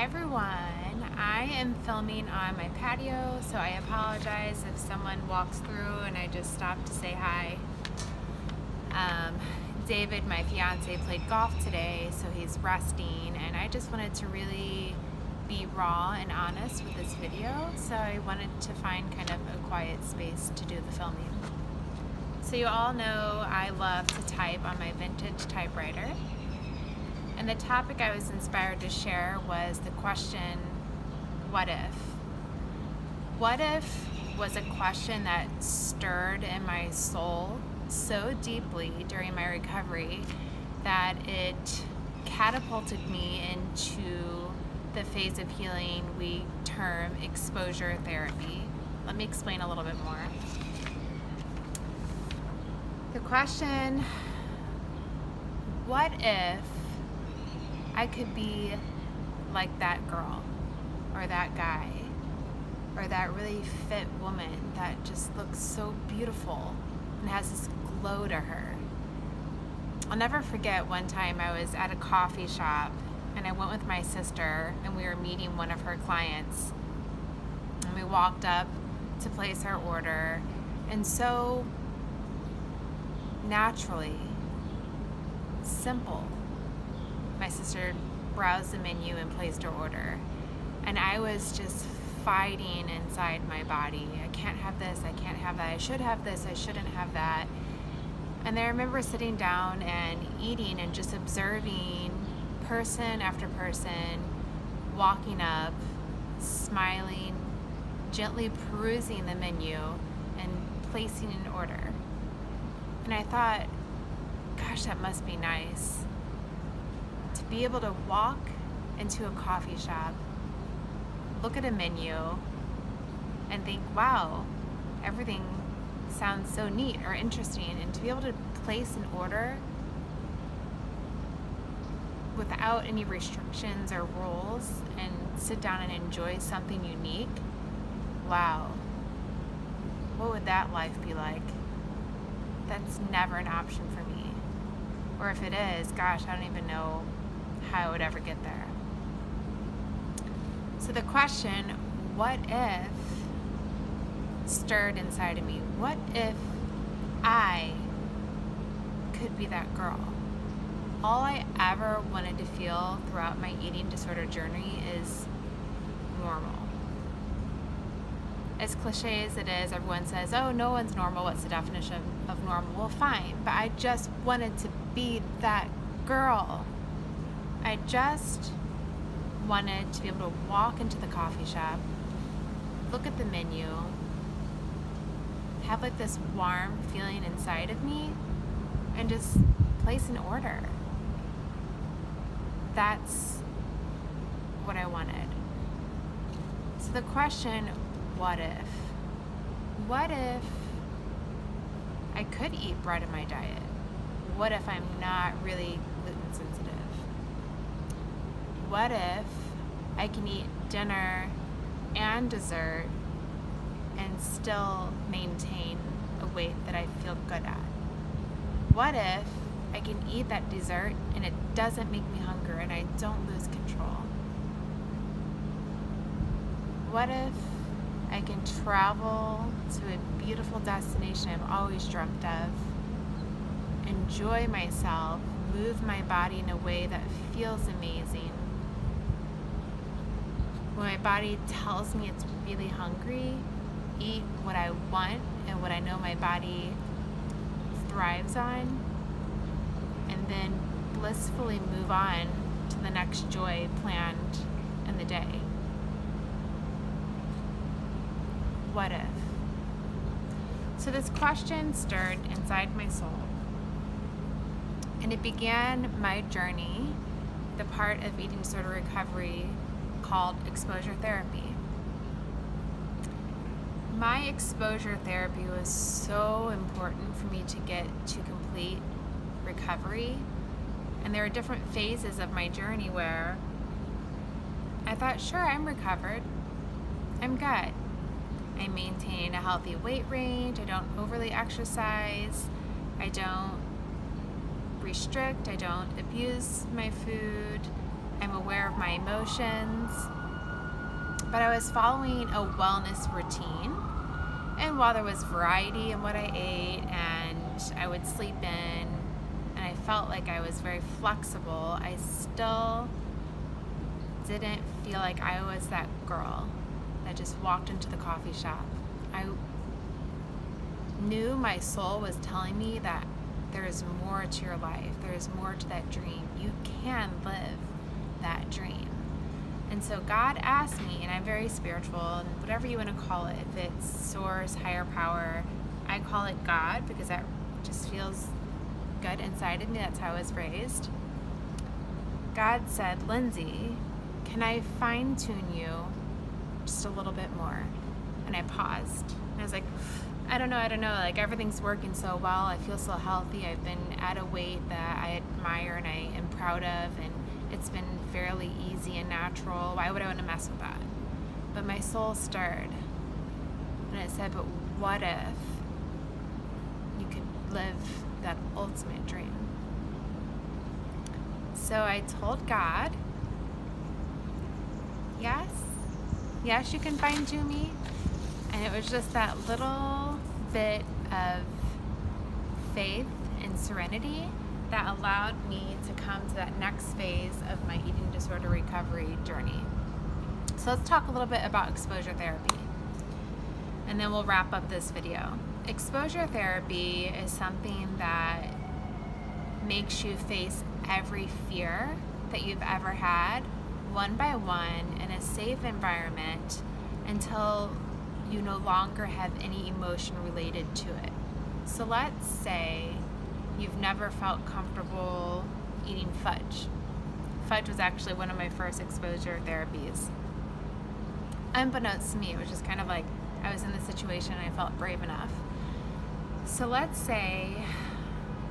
Hi everyone, I am filming on my patio, so I apologize if someone walks through and I just stop to say hi. David, my fiance, played golf today, so he's resting, and I just wanted to really be raw and honest with this video, so I wanted to find kind of a quiet space to do the filming. So you all know I love to type on my vintage typewriter. And the topic I was inspired to share was the question, what if? What if was a question that stirred in my soul so deeply during my recovery that it catapulted me into the phase of healing we term exposure therapy. Let me explain a little bit more. The question, what if I could be like that girl or that guy or that really fit woman that just looks so beautiful and has this glow to her. I'll never forget one time I was at a coffee shop and I went with my sister and we were meeting one of her clients, and we walked up to place our order, and so naturally, simple, my sister browsed the menu and placed her order. And I was just fighting inside my body. I can't have this, I can't have that, I should have this, I shouldn't have that. And I remember sitting down and eating and just observing person after person walking up, smiling, gently perusing the menu and placing an order. And I thought, gosh, that must be nice. To be able to walk into a coffee shop, look at a menu, and think, wow, everything sounds so neat or interesting, and to be able to place an order without any restrictions or rules and sit down and enjoy something unique, wow, what would that life be like? That's never an option for me. Or if it is, gosh, I don't even know how I would ever get there. So the question, what if, stirred inside of me. What if I could be that girl? All I ever wanted to feel throughout my eating disorder journey is normal. As cliche as it is, everyone says, oh, no one's normal. What's the definition of normal? Well, fine, but I just wanted to be that girl. I just wanted to be able to walk into the coffee shop, look at the menu, have like this warm feeling inside of me, and just place an order. That's what I wanted. So the question, what if? What if I could eat bread in my diet? What if I'm not really gluten sensitive? What if I can eat dinner and dessert and still maintain a weight that I feel good at? What if I can eat that dessert and it doesn't make me hungry and I don't lose control? What if I can travel to a beautiful destination I've always dreamt of, enjoy myself, move my body in a way that feels amazing? When my body tells me it's really hungry, eat what I want and what I know my body thrives on, and then blissfully move on to the next joy planned in the day. What if? So this question stirred inside my soul, and it began my journey, the part of eating disorder recovery called exposure therapy. My exposure therapy was so important for me to get to complete recovery, and there were different phases of my journey where I thought, sure, I'm recovered, I'm good. I maintain a healthy weight range, I don't overly exercise, I don't restrict, I don't abuse my food, I'm aware of my emotions. But I was following a wellness routine. And while there was variety in what I ate and I would sleep in and I felt like I was very flexible, I still didn't feel like I was that girl that just walked into the coffee shop. I knew my soul was telling me that there is more to your life. There is more to that dream. You can live that dream. And so God asked me, and I'm very spiritual, and whatever you want to call it, if it's source, higher power, I call it God because that just feels good inside of me. That's how I was raised. God said, Lindsay, can I fine tune you just a little bit more? And I paused. And I was like, I don't know. Like, everything's working so well. I feel so healthy. I've been at a weight that I admire and I am proud of, and it's been fairly easy and natural. Why would I want to mess with that? But my soul stirred. And it said, but what if you could live that ultimate dream? So I told God, yes, you can fine tune me. And it was just that little bit of faith and serenity that allowed me to come to that next phase of my eating disorder recovery journey. So let's talk a little bit about exposure therapy, and then we'll wrap up this video. Exposure therapy is something that makes you face every fear that you've ever had, one by one, in a safe environment until you no longer have any emotion related to it. So let's say you've never felt comfortable eating fudge. Fudge was actually one of my first exposure therapies. Unbeknownst to me, it was just kind of like I was in this situation and I felt brave enough. So let's say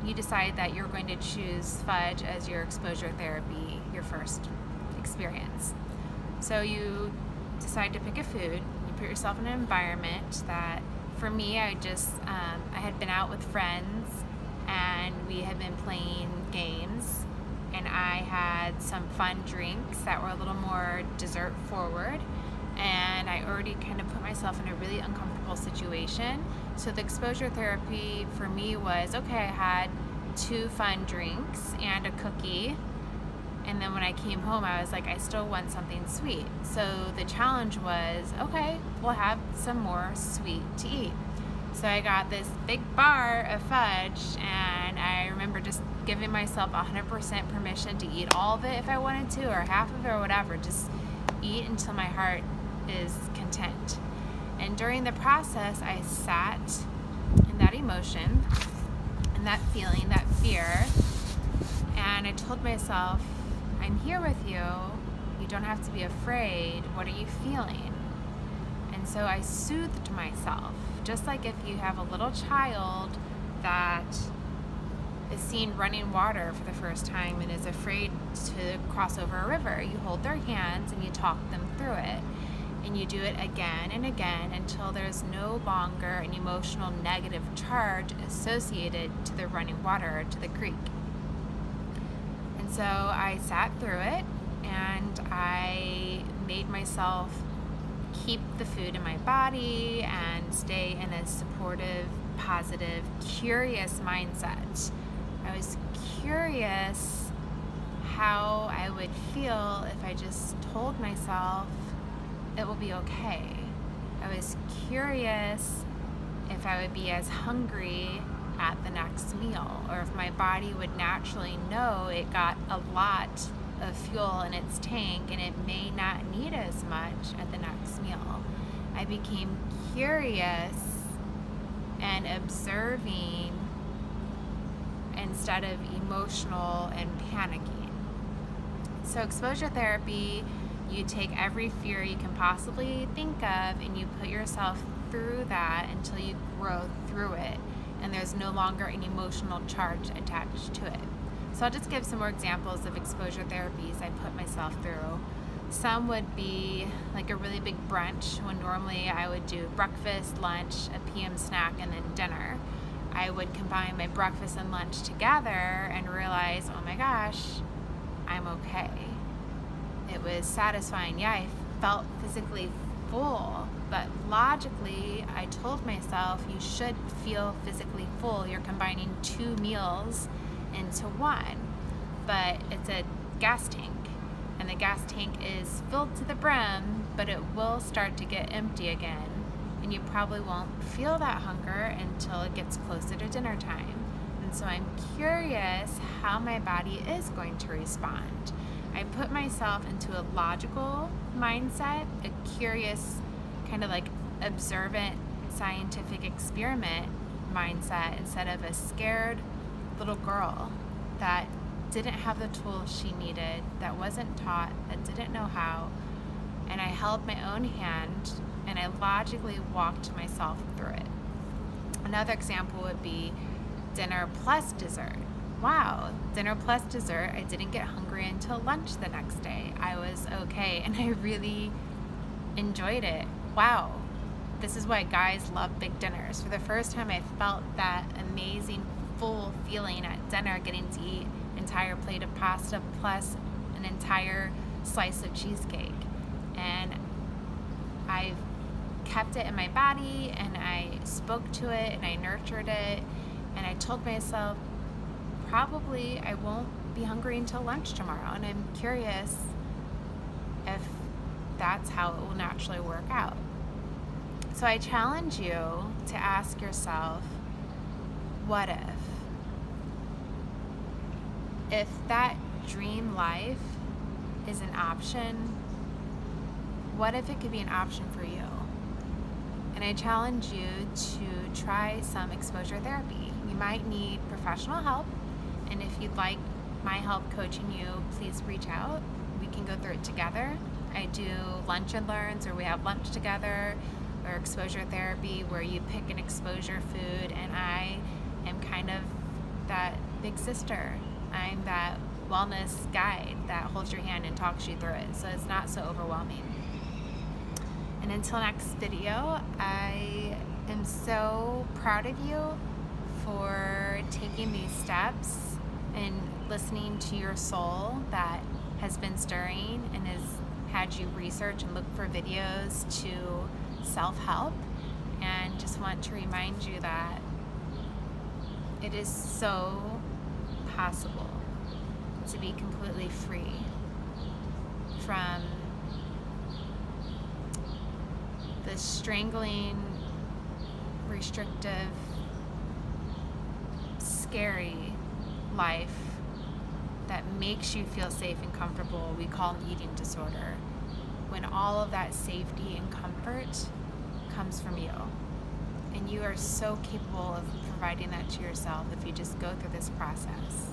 you decide that you're going to choose fudge as your exposure therapy, your first experience. So you decide to pick a food, you put yourself in an environment that, for me, I had been out with friends and we had been playing games, and I had some fun drinks that were a little more dessert forward, and I already kind of put myself in a really uncomfortable situation. So the exposure therapy for me was, okay, I had 2 fun drinks and a cookie, and then when I came home I was like, I still want something sweet. So the challenge was, okay, we'll have some more sweet to eat. So I got this big bar of fudge, and I remember just giving myself 100% permission to eat all of it if I wanted to, or half of it, or whatever. Just eat until my heart is content. And during the process, I sat in that emotion and that feeling, that fear, and I told myself, I'm here with you. You don't have to be afraid. What are you feeling? And so I soothed myself. Just like if you have a little child that is seeing running water for the first time and is afraid to cross over a river, you hold their hands and you talk them through it. And you do it again and again until there's no longer an emotional negative charge associated to the running water, to the creek. And so I sat through it, and I made myself keep the food in my body and stay in a supportive, positive, curious mindset. I was curious how I would feel if I just told myself it will be okay. I was curious if I would be as hungry at the next meal, or if my body would naturally know it got a lot of fuel in its tank and it may not need as much at the next meal. I became curious and observing instead of emotional and panicking. So exposure therapy, you take every fear you can possibly think of and you put yourself through that until you grow through it and there's no longer an emotional charge attached to it. So I'll just give some more examples of exposure therapies I put myself through. Some would be like a really big brunch, when normally I would do breakfast, lunch, a PM snack, and then dinner. I would combine my breakfast and lunch together and realize, oh my gosh, I'm okay. It was satisfying. Yeah, I felt physically full, but logically, I told myself you should feel physically full. You're combining 2 meals into one, but it's a gas tank, and the gas tank is filled to the brim, but it will start to get empty again, and you probably won't feel that hunger until it gets closer to dinner time. And so I'm curious how my body is going to respond. I put myself into a logical mindset, a curious, kind of like observant scientific experiment mindset, instead of a scared little girl that didn't have the tools she needed, that wasn't taught, that didn't know how. And I held my own hand and I logically walked myself through it. Another example would be dinner plus dessert. Wow, dinner plus dessert, I didn't get hungry until lunch the next day. I was okay, and I really enjoyed it. Wow, this is why guys love big dinners. For the first time, I felt that amazing full feeling at dinner, getting to eat an entire plate of pasta plus an entire slice of cheesecake. And I kept it in my body, and I spoke to it, and I nurtured it, and I told myself, probably I won't be hungry until lunch tomorrow, and I'm curious if that's how it will naturally work out. So I challenge you to ask yourself, what if? If that dream life is an option, what if it could be an option for you? And I challenge you to try some exposure therapy. You might need professional help, and if you'd like my help coaching you, please reach out. We can go through it together. I do lunch and learns, or we have lunch together, or exposure therapy where you pick an exposure food, and I am kind of that big sister. I'm that wellness guide that holds your hand and talks you through it, so it's not so overwhelming. And until next video, I am so proud of you for taking these steps and listening to your soul that has been stirring and has had you research and look for videos to self-help. And just want to remind you that it is so possible to be completely free from the strangling, restrictive, scary life that makes you feel safe and comfortable, we call an eating disorder, when all of that safety and comfort comes from you. And you are so capable of providing that to yourself if you just go through this process.